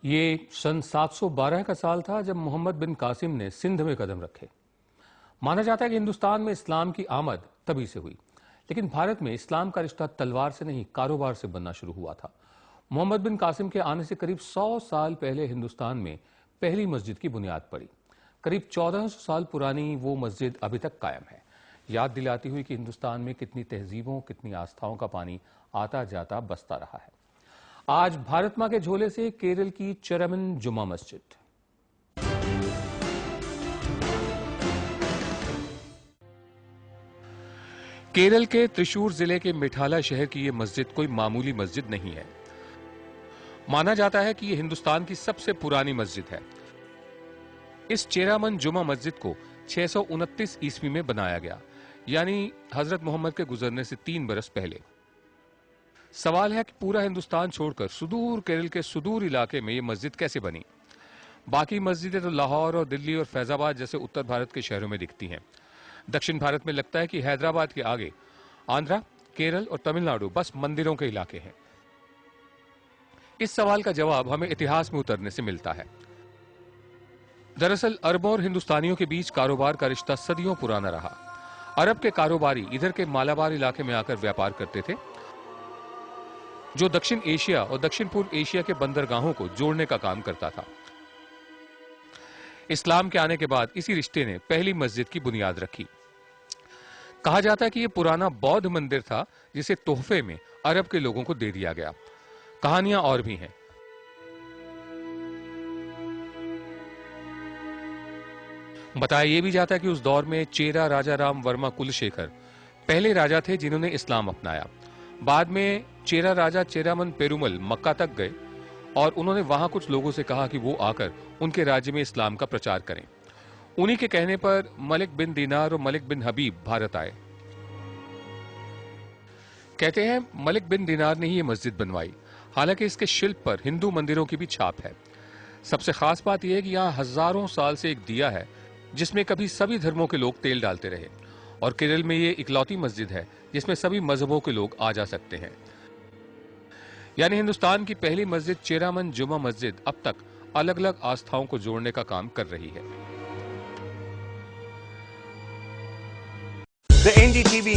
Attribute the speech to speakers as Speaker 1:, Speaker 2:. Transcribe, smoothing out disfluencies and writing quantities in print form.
Speaker 1: ये सन 712 का साल था जब मोहम्मद बिन कासिम ने सिंध में कदम रखे। माना जाता है कि हिंदुस्तान में इस्लाम की आमद तभी से हुई, लेकिन भारत में इस्लाम का रिश्ता तलवार से नहीं, कारोबार से बनना शुरू हुआ था। मोहम्मद बिन कासिम के आने से करीब 100 साल पहले हिंदुस्तान में पहली मस्जिद की बुनियाद पड़ी। करीब 1400 साल पुरानी वो मस्जिद अभी तक कायम है, याद दिलाती हुई कि हिंदुस्तान में कितनी तहजीबों, कितनी आस्थाओं का पानी आता जाता बसता रहा है। आज भारत मां के झोले से केरल की चेरामन जुमा मस्जिद। केरल के त्रिशूर जिले के मिठाला शहर की यह मस्जिद कोई मामूली मस्जिद नहीं है। माना जाता है कि यह हिंदुस्तान की सबसे पुरानी मस्जिद है। इस चेरामन जुमा मस्जिद को 629 ईस्वी में बनाया गया, यानी हजरत मोहम्मद के गुजरने से 3 बरस पहले। सवाल है कि पूरा हिंदुस्तान छोड़कर सुदूर केरल के सुदूर इलाके में यह मस्जिद कैसे बनी। बाकी मस्जिदें तो लाहौर और दिल्ली और फैजाबाद जैसे उत्तर भारत के शहरों में दिखती हैं। दक्षिण भारत में लगता है कि हैदराबाद के आगे आंध्रा, केरल और तमिलनाडु बस मंदिरों के इलाके हैं। इस सवाल का जवाब हमें इतिहास में उतरने से मिलता है। दरअसल अरबों और हिंदुस्तानियों के बीच कारोबार का रिश्ता सदियों पुराना रहा। अरब के कारोबारी इधर के मालाबार इलाके में आकर व्यापार करते थे, जो दक्षिण एशिया और दक्षिण पूर्व एशिया के बंदरगाहों को जोड़ने का काम करता था। इस्लाम के आने के बाद इसी रिश्ते ने पहली मस्जिद की बुनियाद रखी। कहा जाता है कि यह पुराना बौद्ध मंदिर था जिसे तोहफे में अरब के लोगों को दे दिया गया। कहानियां और भी हैं। बताया यह भी जाता है कि उस दौर में चेरा राजा राम वर्मा कुलशेखर पहले राजा थे जिन्होंने इस्लाम अपनाया। बाद में चेरा राजा चेरामन पेरुमल मक्का तक गए और उन्होंने वहां कुछ लोगों से कहा कि वो आकर उनके राज्य में इस्लाम का प्रचार करें। उन्हीं के कहने पर मलिक बिन दीनार और मलिक बिन हबीब भारत आए। कहते हैं मलिक बिन दीनार ने ही ये मस्जिद बनवाई। हालांकि इसके शिल्प पर हिंदू मंदिरों की भी छाप है। सबसे खास बात यह है कि यहां हजारों साल से एक दिया है जिसमें कभी सभी धर्मों के लोग तेल डालते रहे, और केरल में ये इकलौती मस्जिद है जिसमें सभी मजहबों के लोग आ जा सकते हैं। यानी हिंदुस्तान की पहली मस्जिद चेरामन जुमा मस्जिद अब तक अलग अलग आस्थाओं को जोड़ने का काम कर रही है।
Speaker 2: The NDTV